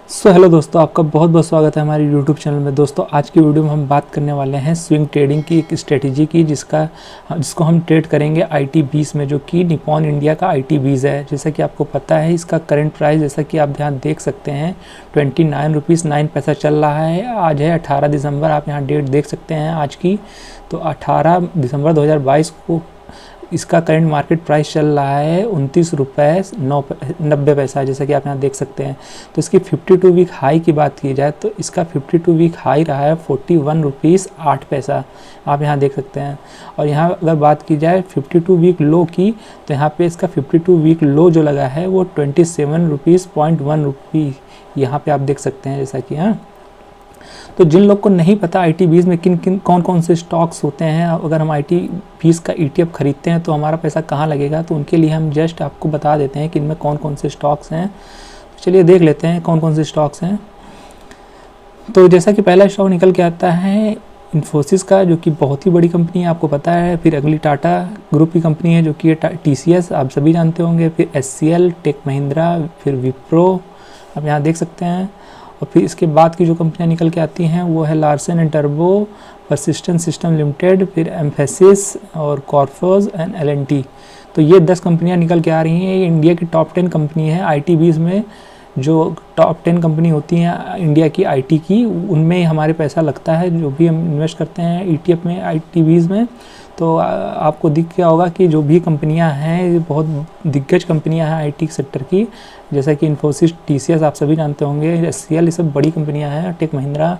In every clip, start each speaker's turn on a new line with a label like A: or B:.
A: Hello दोस्तों, आपका बहुत बहुत स्वागत है हमारे यूट्यूब चैनल में। दोस्तों, आज की वीडियो में हम बात करने वाले हैं स्विंग ट्रेडिंग की एक स्ट्रेटजी की जिसको हम ट्रेड करेंगे IT20 में, जो कि निपॉन इंडिया का IT20 है। जैसा कि आपको पता है, इसका करंट प्राइस जैसा कि आप यहाँ देख सकते हैं 29 रुपीज़ 9 पैसा चल रहा है। आज है 18 दिसंबर, आप यहाँ डेट देख सकते हैं आज की। तो 18 दिसंबर 2022 को इसका करंट मार्केट प्राइस चल रहा है 29 रुपये 90 पैसा, जैसा कि आप यहाँ देख सकते हैं। तो इसकी 52 वीक हाई की बात की जाए तो इसका 52 वीक हाई रहा है 41 रुपीज़ 8 पैसा, आप यहाँ देख सकते हैं। और यहाँ अगर बात की जाए 52 वीक लो की, तो यहाँ पे इसका 52 वीक लो जो लगा है वो 27 रुपीज़ 0.1 रुपी, यहाँ पे आप देख सकते हैं। जैसा कि तो जिन लोग को नहीं पता IT20 में कौन कौन से स्टॉक्स होते हैं, अगर हम IT20 का ETF खरीदते हैं तो हमारा पैसा कहाँ लगेगा, तो उनके लिए हम जस्ट आपको बता देते हैं कि इनमें कौन कौन से स्टॉक्स हैं। तो चलिए देख लेते हैं कौन कौन से स्टॉक्स हैं। तो जैसा कि पहला स्टॉक निकल के आता है इन्फोसिस का, जो कि बहुत ही बड़ी कंपनी है, आपको पता है। फिर अगली टाटा ग्रुप की कंपनी है, जो कि TCS आप सभी जानते होंगे। फिर SCL, टेक महिंद्रा, फिर विप्रो, आप यहाँ देख सकते हैं। और फिर इसके बाद की जो कंपनियां निकल के आती हैं वो है Larsen and turbo, persistent system limited, फिर एम्फेसिस और कॉर्फोज एंड L&T। तो ये 10 कंपनियां निकल के आ रही हैं। ये इंडिया की टॉप 10 कंपनी है IT20 में। जो टॉप 10 कंपनी होती हैं इंडिया की IT की, उनमें हमारे पैसा लगता है जो भी हम इन्वेस्ट करते हैं ETF में, IT20 में। तो आपको दिख गया होगा कि जो भी कंपनियां हैं ये बहुत दिग्गज कंपनियां हैं IT सेक्टर की, जैसा कि इन्फोसिस, TCS आप सभी जानते होंगे, SCL, ये सब बड़ी कंपनियां हैं। टेक महिंद्रा,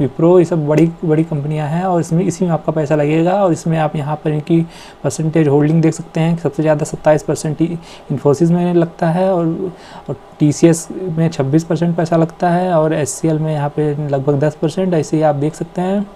A: विप्रो, ये सब बड़ी बड़ी कंपनियां हैं। और इसी में आपका पैसा लगेगा। और इसमें आप यहाँ पर इनकी परसेंटेज होल्डिंग देख सकते हैं। सबसे ज़्यादा 27% इन्फोसिस में लगता है, और TCS में 26% पैसा लगता है, और SCL में यहाँ पे लगभग 10%, ऐसे ही आप देख सकते हैं।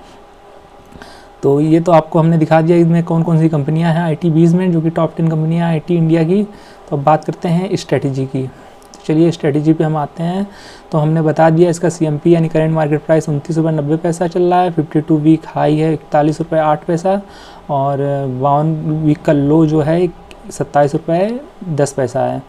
A: तो ये तो आपको हमने दिखा दिया इसमें कौन कौन सी कंपनियां हैं IT20 में, जो कि टॉप 10 कंपनियां हैं IT इंडिया की। तो अब बात करते हैं स्ट्रेटजी की। तो चलिए स्ट्रेटजी पे हम आते हैं। तो हमने बता दिया इसका CMP यानी करंट मार्केट प्राइस 29 रुपये 90 पैसा चल रहा है। 52 वीक हाई है 41 रुपये 8 पैसा, और 52 वीक का लो जो है 27 रुपये 10 पैसा है।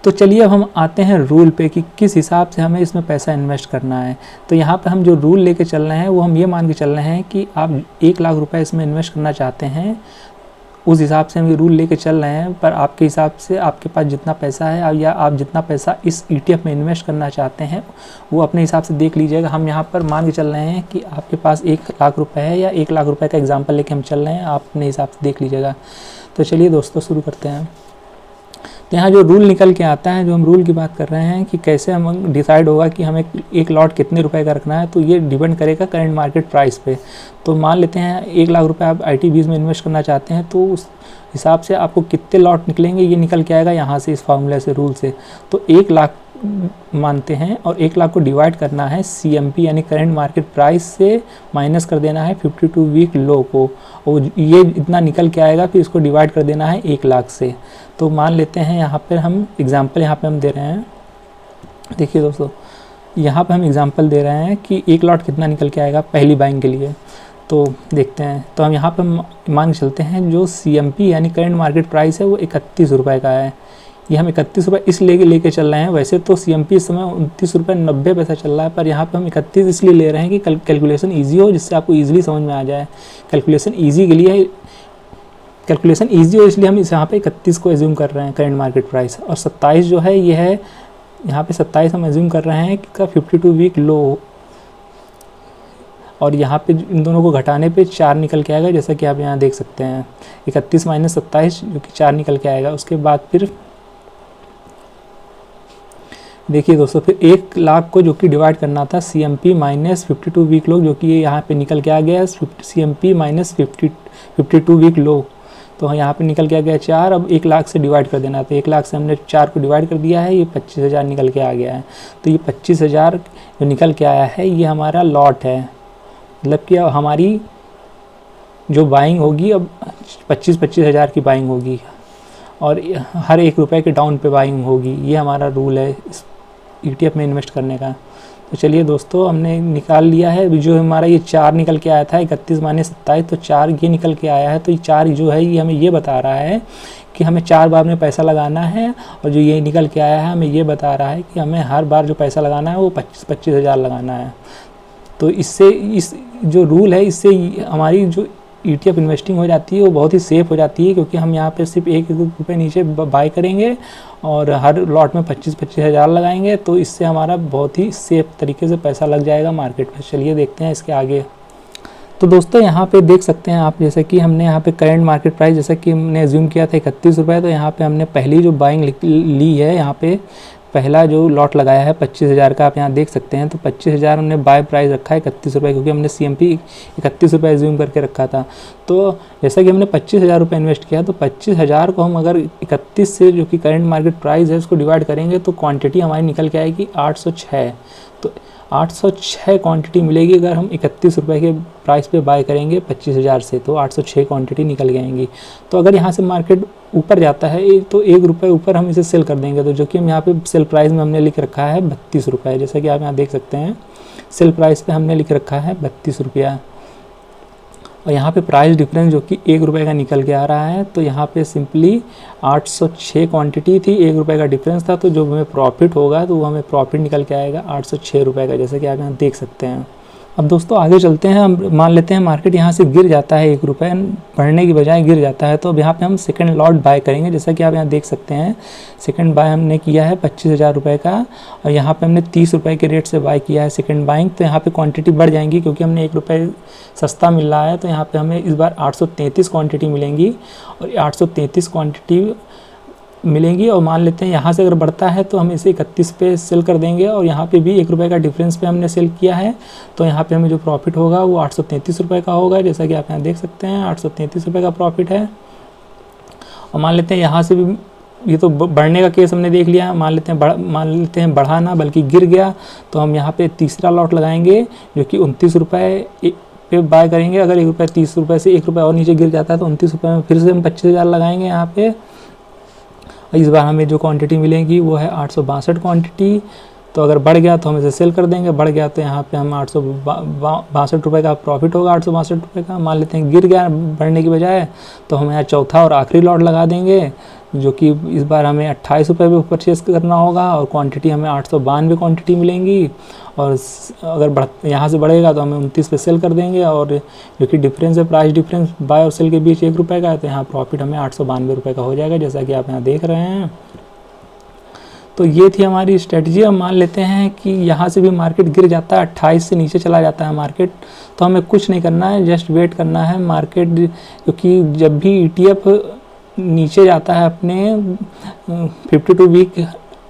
A: तो चलिए अब हम आते हैं रूल पे कि किस हिसाब से हमें इसमें पैसा इन्वेस्ट करना है। तो यहाँ पे हम जो रूल लेके चल रहे हैं वो हम ये मान के चल रहे हैं कि आप 1 लाख रुपए इसमें इन्वेस्ट करना चाहते हैं, उस हिसाब से हम ये रूल लेके चल रहे हैं। पर आपके हिसाब से आपके पास जितना पैसा है या आप जितना पैसा इस ETF में इन्वेस्ट करना चाहते हैं वो अपने हिसाब से देख लीजिएगा। हम यहाँ पर मान के चल रहे हैं कि आपके पास 1 लाख रुपये है, या 1 लाख रुपये का एग्जाम्पल लेके हम चल रहे हैं, आप अपने हिसाब से देख लीजिएगा। तो चलिए दोस्तों शुरू करते हैं। तो यहाँ जो रूल निकल के आता है, जो हम रूल की बात कर रहे हैं कि कैसे हम डिसाइड होगा कि हमें एक लॉट कितने रुपए का रखना है, तो ये डिपेंड करेगा करंट मार्केट प्राइस पे। तो मान लेते हैं 1 लाख रुपए आप IT20 में इन्वेस्ट करना चाहते हैं, तो उस हिसाब से आपको कितने लॉट निकलेंगे ये निकल के आएगा यहाँ से, इस फार्मूले से, रूल से। तो 1 लाख मानते हैं और 1 लाख को डिवाइड करना है CMP यानी करंट मार्केट प्राइस से, माइनस कर देना है 52 वीक लो को, और ये इतना निकल के आएगा। फिर इसको डिवाइड कर देना है 1 लाख से। तो मान लेते हैं यहाँ पर हम एग्जाम्पल यहाँ पे हम दे रहे हैं। देखिए दोस्तों, यहाँ पे हम एग्जाम्पल दे रहे हैं कि 1 लॉट कितना निकल के आएगा पहली बाइंग के लिए। तो देखते हैं। तो हम यहाँ पे मान के चलते हैं जो CMP यानी करंट मार्केट प्राइस है वो 31 रुपये का है। ये हम 31 रुपये इसलिए लेके चल रहे हैं। वैसे तो CMP इस समय 29 रुपये 90 पैसा चल रहा है, पर यहाँ पे हम 31 इसलिए ले रहे हैं कि कैलकुलेशन ईजी हो, जिससे आपको ईजिली समझ में आ जाए। कैलकुलेशन ईजी के लिए, कैलकुलेशन ईजी हो इसलिए हम इस यहाँ पे 31 को एज्यूम कर रहे हैं करंट मार्केट प्राइस। और 27 जो है ये है, यहाँ पे 27 हम एज्यूम कर रहे हैं कि 52 वीक लो, और यहाँ पे इन दोनों को घटाने पे 4 निकल के आएगा, जैसा कि आप यहाँ देख सकते हैं। 31 माइनस 27 जो कि 4 निकल के आएगा। उसके बाद फिर देखिए दोस्तों, फिर 1 लाख को जो कि डिवाइड करना था CMP माइनस 52 वीक लो, जो कि ये यहाँ पे निकल के आ गया CMP माइनस 52 वीक लो। तो यहाँ पे निकल के आ गया 4। अब 1 लाख से डिवाइड कर देना। तो 1 लाख से हमने 4 को डिवाइड कर दिया है, ये 25,000 निकल के आ गया है। तो ये 25,000 जो निकल के आया है ये हमारा लॉट है, मतलब कि हमारी जो बाइंग होगी अब 25 हज़ार की बाइंग होगी, और हर 1 रुपये के डाउन पे बाइंग होगी। ये हमारा रूल है इस ETF में इन्वेस्ट करने का। तो चलिए दोस्तों, हमने निकाल लिया है। जो हमारा ये 4 निकल के आया था 31 माइनस 27, तो 4 ये निकल के आया है। तो ये 4 जो है ये हमें ये बता रहा है कि हमें 4 बार में पैसा लगाना है, और जो ये निकल के आया है हमें ये बता रहा है कि हमें हर बार जो पैसा लगाना है वो 25-25 हज़ार लगाना है। तो इससे इस जो रूल है इससे हमारी जो ETF इन्वेस्टिंग हो जाती है वो बहुत ही सेफ़ हो जाती है, क्योंकि हम यहाँ पे सिर्फ 1 रुपये नीचे बाय करेंगे और हर लॉट में 25-25 हज़ार लगाएंगे। तो इससे हमारा बहुत ही सेफ़ तरीके से पैसा लग जाएगा मार्केट में। चलिए देखते हैं इसके आगे। तो दोस्तों यहाँ पे देख सकते हैं आप, जैसे कि हमने यहाँ पे करंट मार्केट प्राइस जैसा कि हमने एज्यूम किया था 31 रुपये, तो यहाँ पे हमने पहली जो बाइंग ली है, यहाँ पे पहला जो लॉट लगाया है 25 हज़ार का, आप यहाँ देख सकते हैं। तो 25 हज़ार हमने बाय प्राइस रखा है 31 रुपये, क्योंकि हमने CMP 31 रुपये एज्यूम करके रखा था। तो जैसा कि हमने 25 हज़ार रुपये इन्वेस्ट किया, तो 25 हज़ार को हम अगर 31 से जो कि करंट मार्केट प्राइस है उसको डिवाइड करेंगे तो क्वांटिटी हमारी निकल के आएगी 806। तो 806 क्वांटिटी मिलेगी अगर हम 31 रुपये के प्राइस पे बाय करेंगे 25 हज़ार से, तो 806 क्वांटिटी निकल जाएंगी। तो अगर यहाँ से मार्केट ऊपर जाता है तो 1 रुपये ऊपर हम इसे सेल कर देंगे। तो जो कि हम यहाँ पे सेल प्राइस में हमने लिख रखा है 32 रुपये, जैसा कि आप यहाँ देख सकते हैं सेल प्राइस पे हमने लिख रखा है 32 रुपया। और यहाँ पे प्राइस डिफरेंस जो कि 1 रुपये का निकल के आ रहा है। तो यहाँ पे सिंपली 806 क्वांटिटी थी, 1 रुपये का डिफरेंस था, तो जो हमें प्रॉफिट होगा तो वो हमें प्रॉफिट निकल के आएगा 806 रुपये का, जैसे कि आप यहाँ देख सकते हैं। अब दोस्तों आगे चलते हैं। हम मान लेते हैं मार्केट यहाँ से गिर जाता है, 1 रुपये बढ़ने की बजाय गिर जाता है, तो अब यहाँ पे हम सेकंड लॉट बाय करेंगे। जैसा कि आप यहाँ देख सकते हैं सेकंड बाय हमने किया है 25 हज़ार रुपये का, और यहाँ पे हमने 30 रुपये के रेट से बाय किया है सेकंड बाइंग। तो यहाँ पे क्वांटिटी बढ़ जाएंगी, क्योंकि हमने 1 रुपये सस्ता मिल रहा है। तो यहाँ पे हमें इस बार 833 क्वान्टिटी मिलेंगी, और 833 क्वान्टिटी मिलेंगी। और मान लेते हैं यहाँ से अगर बढ़ता है तो हम इसे 31 पे सेल कर देंगे, और यहाँ पे भी 1 रुपये का डिफरेंस पे हमने सेल किया है। तो यहाँ पे हमें जो प्रॉफिट होगा वो 833 रुपये का होगा, जैसा कि आप यहाँ देख सकते हैं 833 रुपये का प्रॉफिट है। और मान लेते हैं यहाँ से भी, ये तो बढ़ने का केस हमने देख लिया, मान लेते हैं बढ़ा ना बल्कि गिर गया, तो हम यहाँ पे तीसरा लॉट लगाएंगे जो कि 29 रुपये पे बाय करेंगे। अगर 1 रुपये 30 रुपये से 1 रुपये और नीचे गिर जाता है तो 29 रुपये में फिर से हम 25 हज़ार लगाएंगे यहाँ पे। इस बार हमें जो क्वांटिटी मिलेगी वो है 862 क्वांटिटी। तो अगर बढ़ गया तो हम इसे सेल कर देंगे, बढ़ गया तो यहाँ पे हम 862 रुपये का प्रॉफिट होगा, 862 रुपये का। मान लेते हैं गिर गया बढ़ने की बजाय, तो हम यहाँ चौथा और आखिरी लॉट लगा देंगे, जो कि इस बार हमें 28 रुपये पे परचेज़ करना होगा, और क्वांटिटी हमें 892 क्वांटिटी मिलेंगी। और अगर यहाँ से बढ़ेगा तो हमें 29 पे सेल कर देंगे, और जो कि डिफरेंस है प्राइस डिफरेंस बाय और सेल के बीच 1 रुपये का है, तो यहाँ प्रॉफिट हमें 892 रुपये का हो जाएगा, जैसा कि आप यहाँ देख रहे हैं। तो ये थी हमारी स्ट्रेटजी। हम मान लेते हैं कि यहाँ से भी मार्केट गिर जाता है, 28 से नीचे चला जाता है मार्केट, तो हमें कुछ नहीं करना है, जस्ट वेट करना है मार्केट, क्योंकि जब भी ETF नीचे जाता है अपने 52 वीक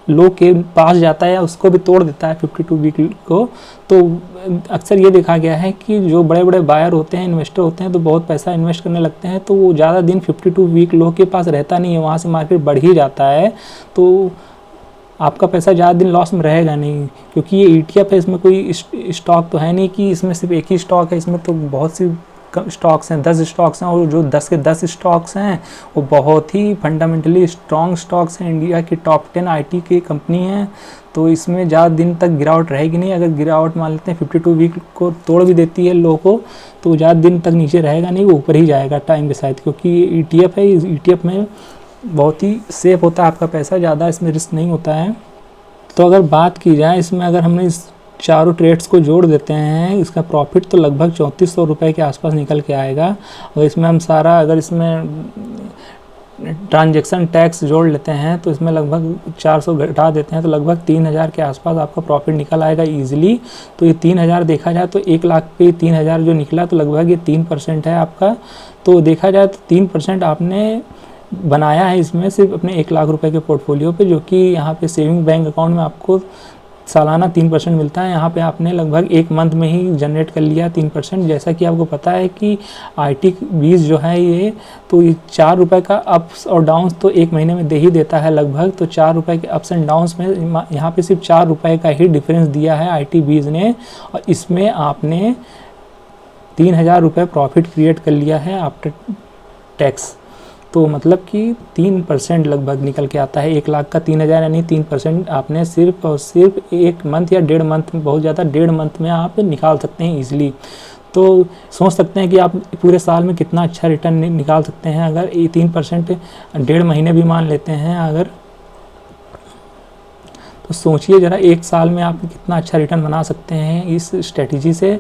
A: लो के पास जाता है या उसको भी तोड़ देता है 52 वीक को, तो अक्सर ये देखा गया है कि जो बड़े बड़े बायर होते हैं, इन्वेस्टर होते हैं, तो बहुत पैसा इन्वेस्ट करने लगते हैं, तो वो ज़्यादा दिन 52 वीक लो के पास रहता नहीं है, वहाँ से मार्केट बढ़ ही जाता है। तो आपका पैसा ज़्यादा दिन लॉस में रहेगा नहीं, क्योंकि ये ETF है, इसमें कोई स्टॉक तो है नहीं कि इसमें सिर्फ एक ही स्टॉक है, इसमें तो बहुत सी स्टॉक्स हैं, 10 स्टॉक्स हैं, और जो 10 के 10 स्टॉक्स हैं वो बहुत ही फंडामेंटली स्ट्रॉन्ग स्टॉक्स हैं, इंडिया की टॉप 10 IT की कंपनी हैं। तो इसमें ज़्यादा दिन तक गिरावट रहेगी नहीं। अगर गिरावट मान लेते हैं 52 वीक को तोड़ भी देती है लो को, तो ज़्यादा दिन तक नीचे रहेगा नहीं, वो ऊपर ही जाएगा टाइम के साथ, क्योंकि ये ETF है, इस ETF में बहुत ही सेफ होता है आपका पैसा, ज़्यादा इसमें रिस्क नहीं होता है। तो अगर बात की जाए इसमें, अगर हमने इस चारों ट्रेड्स को जोड़ देते हैं, इसका प्रॉफिट तो लगभग 3400 रुपये के आसपास निकल के आएगा। और इसमें हम सारा, अगर इसमें ट्रांजैक्शन टैक्स जोड़ लेते हैं तो इसमें लगभग 400 घटा देते हैं, तो लगभग 3000 के आसपास आपका प्रॉफिट निकल आएगा ईजिली। तो ये 3000 देखा जाए तो 1 लाख पे 3000 जो निकला, तो लगभग ये 3% है आपका। तो देखा जाए तो 3% आपने बनाया है इसमें सिर्फ अपने 1 लाख रुपए के पोर्टफोलियो पे, जो कि यहाँ पे सेविंग बैंक अकाउंट में आपको सालाना 3% मिलता है। यहाँ पे आपने लगभग 1 मंथ में ही जनरेट कर लिया 3%। जैसा कि आपको पता है कि IT20 जो है ये, तो ये 4 रुपये का अप्स और डाउन्स तो 1 महीने में दे ही देता है लगभग। तो 4 रुपये के अप्स एंड डाउन्स में यहाँ पे सिर्फ 4 रुपये का ही डिफरेंस दिया है IT20 ने, और इसमें आपने 3000 रुपये प्रॉफिट क्रिएट कर लिया है आफ्टर टैक्स। तो मतलब कि 3% लगभग निकल के आता है 1 लाख का 3,000, यानी 3% आपने सिर्फ और सिर्फ 1 मंथ या 1.5 मंथ में, बहुत ज़्यादा 1.5 मंथ में आप निकाल सकते हैं ईजिली। तो सोच सकते हैं कि आप पूरे साल में कितना अच्छा रिटर्न निकाल सकते हैं अगर ये 3% 1.5 महीने भी मान लेते हैं अगर, तो सोचिए ज़रा 1 साल में आप कितना अच्छा रिटर्न बना सकते हैं इस स्ट्रेटजी से।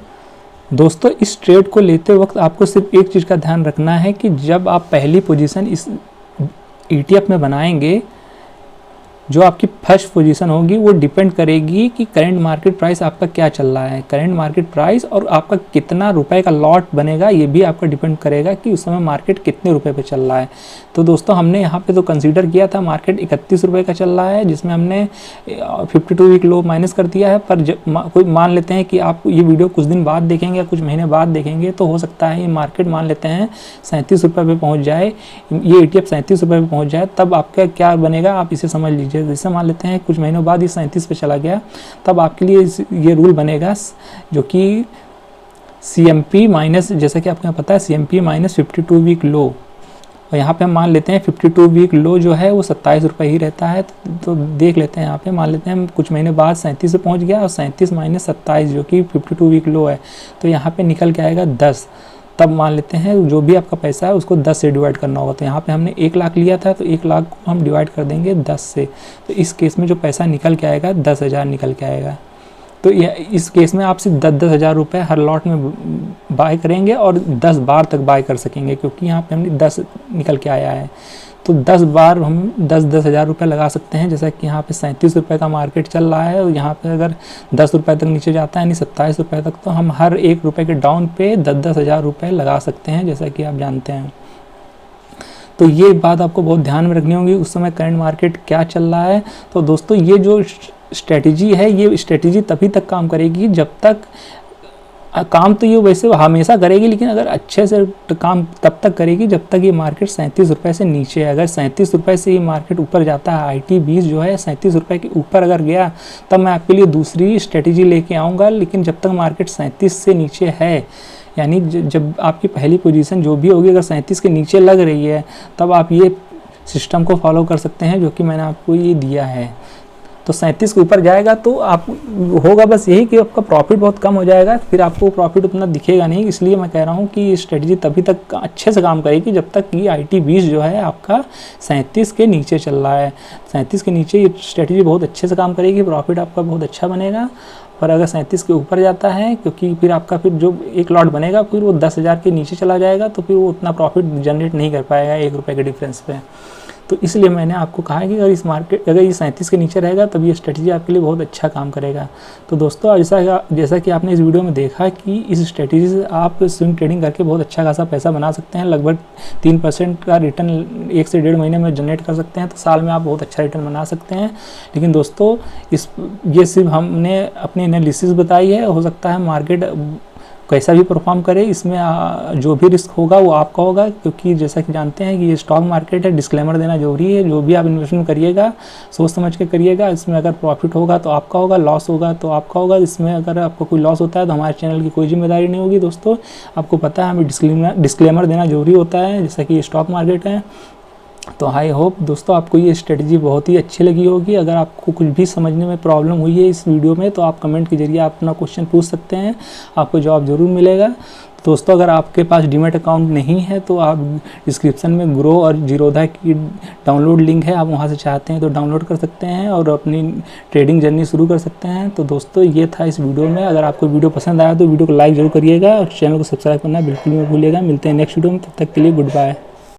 A: दोस्तों इस ट्रेड को लेते वक्त आपको सिर्फ एक चीज़ का ध्यान रखना है कि जब आप पहली पोजीशन इस ETF में बनाएंगे, जो आपकी फर्स्ट पोजीशन होगी वो डिपेंड करेगी कि करंट मार्केट प्राइस आपका क्या चल रहा है। करंट मार्केट प्राइस और आपका कितना रुपए का लॉट बनेगा ये भी आपका डिपेंड करेगा कि उस समय मार्केट कितने रुपए पे चल रहा है। तो दोस्तों हमने यहाँ पे तो कंसीडर किया था मार्केट 31 रुपये का चल रहा है, जिसमें हमने 52 वीक लो माइनस कर दिया है। पर कोई मान लेते हैं कि आप ये वीडियो कुछ दिन बाद देखेंगे या कुछ महीने बाद देखेंगे, तो हो सकता है ये मार्केट मान लेते हैं 37 रुपये पे पहुँच जाए, ये ETF 37 रुपये पे पहुँच जाए, तब आपका क्या बनेगा आप इसे समझ लीजिए। जैसे मान लेते हैं कुछ महीनों बाद ये 37 पे चला गया, तब आपके लिए ये रूल बनेगा जो कि CMP माइनस, जैसा कि आपको यहाँ पता है CMP माइनस 52 वीक लो, और यहाँ पे हम मान लेते हैं 52 वीक लो जो है वो 27 रुपये ही रहता है। तो देख लेते हैं यहाँ पे, मान लेते हैं कुछ महीने बाद 37 पे पहुँच गया, और 37 माइनस 27 जो कि 52 वीक लो है, तो यहाँ पे निकल के आएगा 10। तब मान लेते हैं जो भी आपका पैसा है उसको 10 से डिवाइड करना होगा। तो यहाँ पे हमने 1 लाख लिया था, तो 1 लाख को हम डिवाइड कर देंगे 10 से, तो इस केस में जो पैसा निकल के आएगा 10,000 निकल के आएगा। तो इस केस में आप सिर्फ 10,000 रुपये हर लॉट में बाय करेंगे और 10 बार तक बाय कर सकेंगे, क्योंकि यहाँ पे हमने 10 निकल के आया है। तो 10 बार हम 10,000 रुपये लगा सकते हैं। जैसा कि यहाँ पे 37 रुपये का मार्केट चल रहा है, और यहाँ पे अगर 10 रुपये तक नीचे जाता है यानी 27 रुपये तक, तो हम हर 1 रुपये के डाउन पे 10,000 रुपये लगा सकते हैं, जैसा कि आप जानते हैं। तो ये बात आपको बहुत ध्यान में रखनी होगी उस समय करंट मार्केट क्या चल रहा है। तो दोस्तों ये जो स्ट्रेटजी है, ये स्ट्रेटजी तभी तक काम करेगी जब तक, काम तो ये वैसे हमेशा करेगी, लेकिन अगर अच्छे से काम तब तक करेगी जब तक ये मार्केट 37 रुपये से नीचे है। अगर 37 रुपये से ये मार्केट ऊपर जाता है, IT20 जो है 37 रुपये के ऊपर अगर गया, तब मैं आपके लिए दूसरी स्ट्रेटजी लेके आऊँगा। लेकिन जब तक मार्केट 37 से नीचे है, यानी जब आपकी पहली पोजीशन जो भी होगी अगर 37 के नीचे लग रही है, तब आप ये सिस्टम को फॉलो कर सकते हैं जो कि मैंने आपको ये दिया है। तो 37 के ऊपर जाएगा तो आप होगा बस यही कि आपका प्रॉफिट बहुत कम हो जाएगा, फिर आपको प्रॉफिट उतना दिखेगा नहीं। इसलिए मैं कह रहा हूँ कि ये स्ट्रेटजी तभी तक अच्छे से काम करेगी जब तक कि IT20 जो है आपका 37 के नीचे चल रहा है। 37 के नीचे ये स्ट्रेटजी बहुत अच्छे से काम करेगी, प्रॉफिट आपका बहुत अच्छा बनेगा। पर अगर 37 के ऊपर जाता है, क्योंकि फिर आपका फिर जो एक लॉट बनेगा फिर वो 10,000 के नीचे चला जाएगा, तो फिर वो उतना प्रॉफिट जनरेट नहीं कर पाएगा 1 रुपये के डिफरेंस पे। तो इसलिए मैंने आपको कहा कि अगर इस मार्केट अगर ये 37 के नीचे रहेगा तब ये स्ट्रेटजी आपके लिए बहुत अच्छा काम करेगा। तो दोस्तों जैसा कि आपने इस वीडियो में देखा कि इस स्ट्रेटजी से आप स्विंग ट्रेडिंग करके बहुत अच्छा खासा पैसा बना सकते हैं। लगभग 3% का रिटर्न 1 से 1.5 महीने में जनरेट कर सकते हैं, तो साल में आप बहुत अच्छा रिटर्न बना सकते हैं। लेकिन दोस्तों ये सिर्फ हमने अपनी एनालिसिस बताई है, हो सकता है मार्केट कैसा भी परफॉर्म करे, इसमें जो भी रिस्क होगा वो आपका होगा, क्योंकि जैसा कि जानते हैं कि ये स्टॉक मार्केट है, डिस्क्लेमर देना जरूरी है। जो भी आप इन्वेस्टमेंट करिएगा सोच समझ के करिएगा। इसमें अगर प्रॉफिट होगा तो आपका होगा, लॉस होगा तो आपका होगा। इसमें अगर आपको कोई लॉस होता है तो हमारे चैनल की कोई जिम्मेदारी नहीं होगी। दोस्तों आपको पता है हमें डिस्क्लेमर देना जरूरी होता है, जैसा कि ये स्टॉक मार्केट है। तो आई होप दोस्तों आपको ये स्ट्रेटजी बहुत ही अच्छी लगी होगी। अगर आपको कुछ भी समझने में प्रॉब्लम हुई है इस वीडियो में, तो आप कमेंट के जरिए आप अपना क्वेश्चन पूछ सकते हैं, आपको जवाब ज़रूर मिलेगा। दोस्तों अगर आपके पास डीमैट अकाउंट नहीं है तो आप डिस्क्रिप्शन में ग्रो और जीरोधा की डाउनलोड लिंक है, आप वहाँ से चाहते हैं तो डाउनलोड कर सकते हैं और अपनी ट्रेडिंग जर्नी शुरू कर सकते हैं। तो दोस्तों ये था इस वीडियो में। अगर आपको वीडियो पसंद आया तो वीडियो को लाइक जरूर करिएगा और चैनल को सब्सक्राइब करना बिल्कुल मत भूलिएगा। मिलते हैं नेक्स्ट वीडियो में, तब तक के लिए गुड बाय।